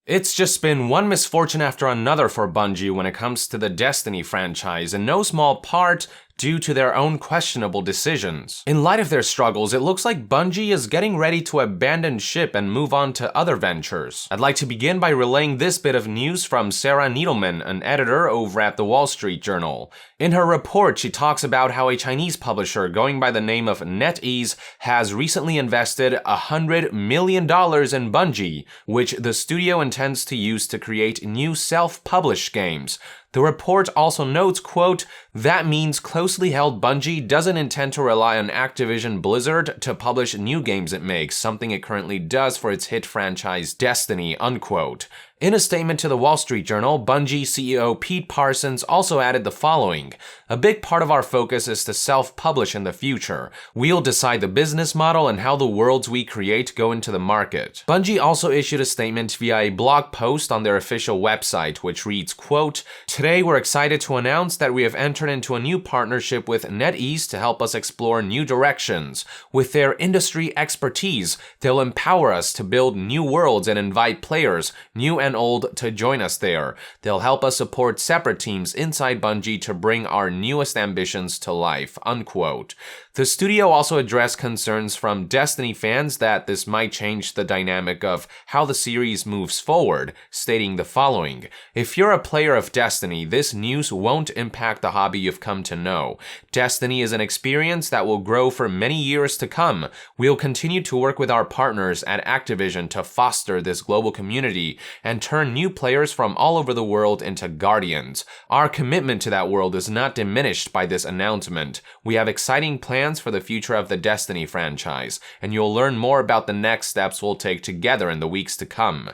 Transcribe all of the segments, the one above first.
It's just been one misfortune after another for Bungie when it comes to the Destiny franchise, in no small part due to their own questionable decisions. In light of their struggles, it looks like Bungie is getting ready to abandon ship and move on to other ventures. I'd like to begin by relaying this bit of news from Sarah Needleman, an editor over at the Wall Street Journal. In her report, she talks about how a Chinese publisher going by the name of NetEase has recently invested $100 million in Bungie, which the studio intends to use to create new self-published games. The report also notes, quote, "That means closely held Bungie doesn't intend to rely on Activision Blizzard to publish new games it makes, something it currently does for its hit franchise Destiny," unquote. In a statement to the Wall Street Journal, Bungie CEO Pete Parsons also added the following: "A big part of our focus is to self-publish in the future. We'll decide the business model and how the worlds we create go into the market." Bungie also issued a statement via a blog post on their official website, which reads, quote, "Today we're excited to announce that we have entered into a new partnership with NetEase to help us explore new directions. With their industry expertise, they'll empower us to build new worlds and invite players, new and old, to join us there. They'll help us support separate teams inside Bungie to bring our newest ambitions to life," unquote. The studio also addressed concerns from Destiny fans that this might change the dynamic of how the series moves forward, stating the following: "If you're a player of Destiny, this news won't impact the hobby you've come to know. Destiny is an experience that will grow for many years to come. We'll continue to work with our partners at Activision to foster this global community and turn new players from all over the world into Guardians. Our commitment to that world is not diminished by this announcement. We have exciting plans for the future of the Destiny franchise, and you'll learn more about the next steps we'll take together in the weeks to come."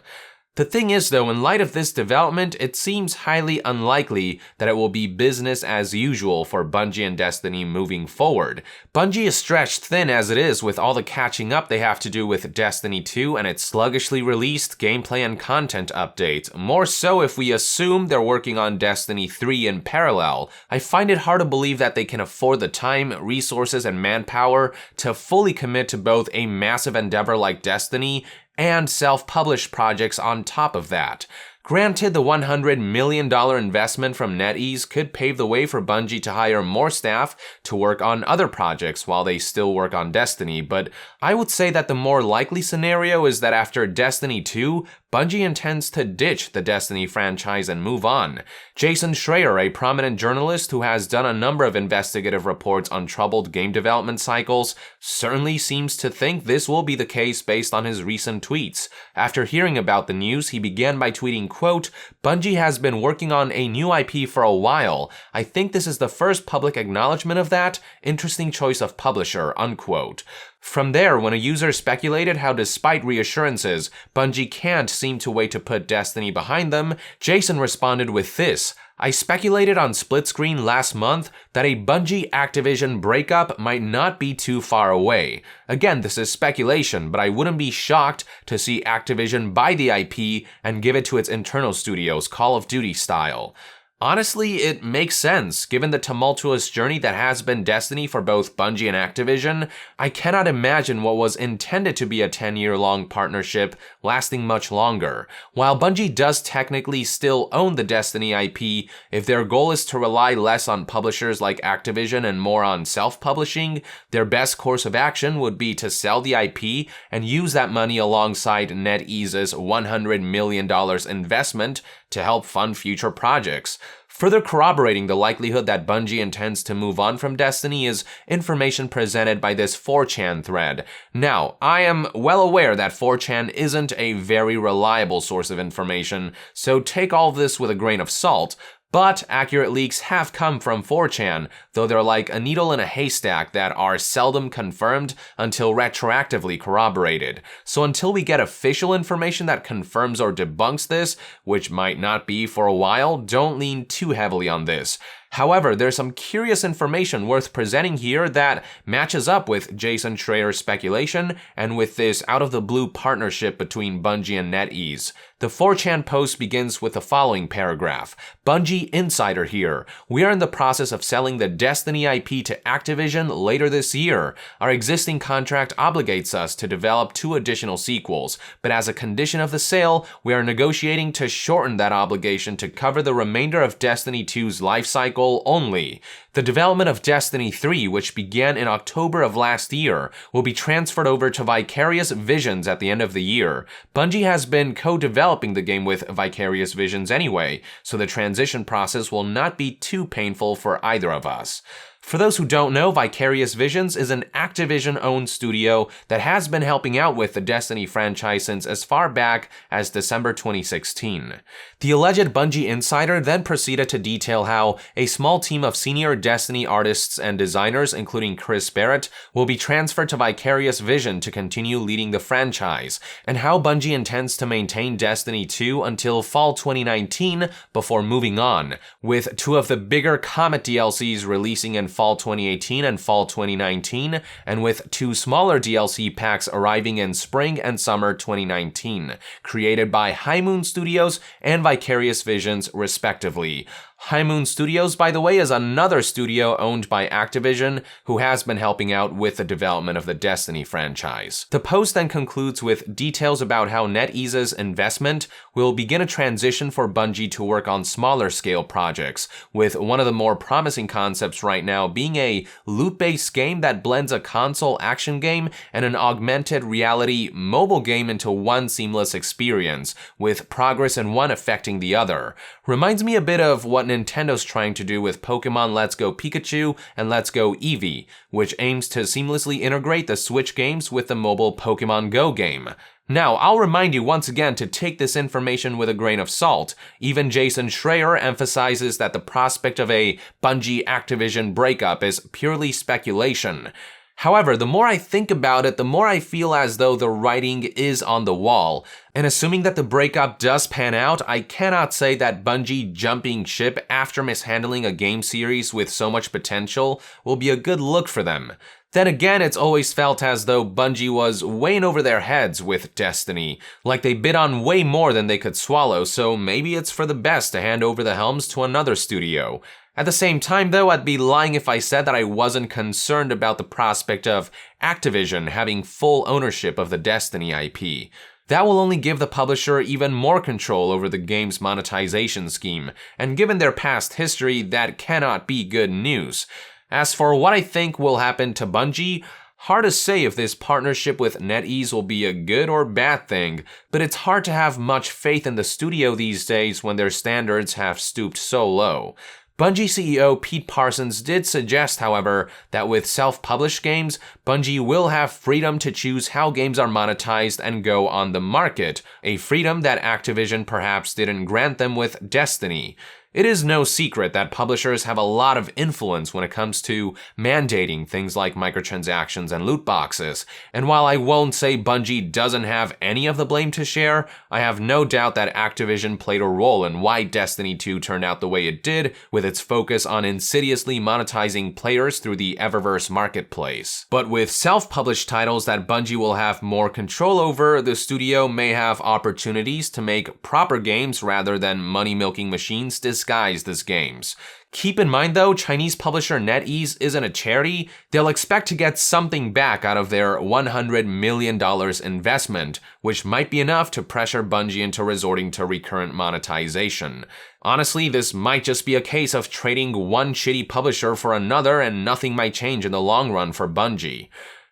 The thing is though, in light of this development, it seems highly unlikely that it will be business as usual for Bungie and Destiny moving forward. Bungie is stretched thin as it is with all the catching up they have to do with Destiny 2 and its sluggishly released gameplay and content updates. More so if we assume they're working on Destiny 3 in parallel. I find it hard to believe that they can afford the time, resources, and manpower to fully commit to both a massive endeavor like Destiny and self-published projects on top of that. Granted, the $100 million investment from NetEase could pave the way for Bungie to hire more staff to work on other projects while they still work on Destiny, but I would say that the more likely scenario is that after Destiny 2, Bungie intends to ditch the Destiny franchise and move on. Jason Schreier, a prominent journalist who has done a number of investigative reports on troubled game development cycles, certainly seems to think this will be the case based on his recent tweets. After hearing about the news, he began by tweeting, quote, "Bungie has been working on a new IP for a while. I think this is the first public acknowledgement of that. Interesting choice of publisher," unquote. From there, when a user speculated how despite reassurances, Bungie can't seem to wait to put Destiny behind them, Jason responded with this: "I speculated on Split Screen last month that a Bungie-Activision breakup might not be too far away. Again, this is speculation, but I wouldn't be shocked to see Activision buy the IP and give it to its internal studios, Call of Duty style." Honestly, it makes sense. Given the tumultuous journey that has been Destiny for both Bungie and Activision, I cannot imagine what was intended to be a 10-year-long partnership lasting much longer. While Bungie does technically still own the Destiny IP, if their goal is to rely less on publishers like Activision and more on self-publishing, their best course of action would be to sell the IP and use that money alongside NetEase's $100 million investment to help fund future projects. Further corroborating the likelihood that Bungie intends to move on from Destiny is information presented by this 4chan thread. Now, I am well aware that 4chan isn't a very reliable source of information, so take all of this with a grain of salt. But accurate leaks have come from 4chan, though they're like a needle in a haystack that are seldom confirmed until retroactively corroborated. So until we get official information that confirms or debunks this, which might not be for a while, don't lean too heavily on this. However, there's some curious information worth presenting here that matches up with Jason Schreier's speculation and with this out-of-the-blue partnership between Bungie and NetEase. The 4chan post begins with the following paragraph. Bungie Insider here. We are in the process of selling the Destiny IP to Activision later this year. Our existing contract obligates us to develop 2 additional sequels, but as a condition of the sale, we are negotiating to shorten that obligation to cover the remainder of Destiny 2's life cycle only. The development of Destiny 3, which began in October of last year, will be transferred over to Vicarious Visions at the end of the year. Bungie has been co-developing the game with Vicarious Visions anyway, so the transition process will not be too painful for either of us. For those who don't know, Vicarious Visions is an Activision-owned studio that has been helping out with the Destiny franchise since as far back as December 2016. The alleged Bungie insider then proceeded to detail how a small team of senior Destiny artists and designers, including Chris Barrett, will be transferred to Vicarious Vision to continue leading the franchise, and how Bungie intends to maintain Destiny 2 until fall 2019 before moving on, with 2 of the bigger Comet DLCs releasing in fall 2018 and fall 2019, and with 2 smaller DLC packs arriving in spring and summer 2019, created by High Moon Studios and Vicarious Visions, respectively. High Moon Studios, by the way, is another studio owned by Activision who has been helping out with the development of the Destiny franchise. The post then concludes with details about how NetEase's investment will begin a transition for Bungie to work on smaller scale projects, with one of the more promising concepts right now being a loot-based game that blends a console action game and an augmented reality mobile game into one seamless experience, with progress in one affecting the other. Reminds me a bit of what Nintendo's trying to do with Pokemon Let's Go Pikachu and Let's Go Eevee, which aims to seamlessly integrate the Switch games with the mobile Pokemon Go game. Now, I'll remind you once again to take this information with a grain of salt. Even Jason Schreier emphasizes that the prospect of a Bungie-Activision breakup is purely speculation. However, the more I think about it, the more I feel as though the writing is on the wall. And assuming that the breakup does pan out, I cannot say that Bungie jumping ship after mishandling a game series with so much potential will be a good look for them. Then again, it's always felt as though Bungie was way in over their heads with Destiny, like they bid on way more than they could swallow, so maybe it's for the best to hand over the helms to another studio. At the same time, though, I'd be lying if I said that I wasn't concerned about the prospect of Activision having full ownership of the Destiny IP. That will only give the publisher even more control over the game's monetization scheme, and given their past history, that cannot be good news. As for what I think will happen to Bungie, hard to say if this partnership with NetEase will be a good or bad thing, but it's hard to have much faith in the studio these days when their standards have stooped so low. Bungie CEO Pete Parsons did suggest, however, that with self-published games, Bungie will have freedom to choose how games are monetized and go on the market, a freedom that Activision perhaps didn't grant them with Destiny. It is no secret that publishers have a lot of influence when it comes to mandating things like microtransactions and loot boxes, and while I won't say Bungie doesn't have any of the blame to share, I have no doubt that Activision played a role in why Destiny 2 turned out the way it did, with its focus on insidiously monetizing players through the Eververse marketplace. But with self-published titles that Bungie will have more control over, the studio may have opportunities to make proper games rather than money-milking machines disguised as games. Keep in mind though, Chinese publisher NetEase isn't a charity. They'll expect to get something back out of their $100 million investment, which might be enough to pressure Bungie into resorting to recurrent monetization. Honestly, this might just be a case of trading one shitty publisher for another and nothing might change in the long run for Bungie.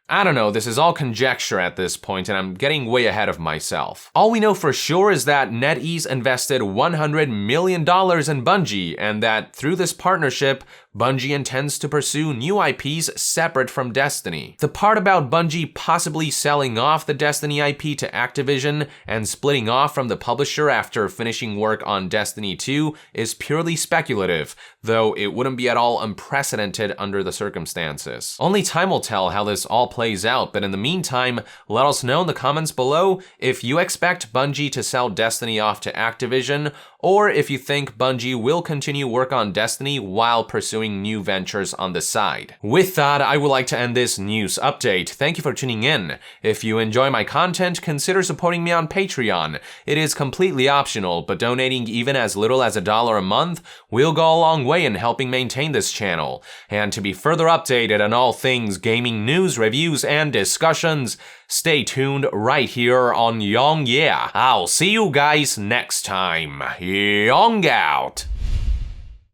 I don't know, this is all conjecture at this point and I'm getting way ahead of myself. All we know for sure is that NetEase invested $100 million in Bungie and that through this partnership, Bungie intends to pursue new IPs separate from Destiny. The part about Bungie possibly selling off the Destiny IP to Activision and splitting off from the publisher after finishing work on Destiny 2 is purely speculative, though it wouldn't be at all unprecedented under the circumstances. Only time will tell how this all plays out, but in the meantime, let us know in the comments below if you expect Bungie to sell Destiny off to Activision, or if you think Bungie will continue work on Destiny while pursuing new ventures on the side. With that, I would like to end this news update. Thank you for tuning in. If you enjoy my content, consider supporting me on Patreon. It is completely optional, but donating even as little as $1 a month will go a long way in helping maintain this channel. And to be further updated on all things gaming news, reviews, and discussions, stay tuned right here on Yong Yeah. I'll see you guys next time. Yong out.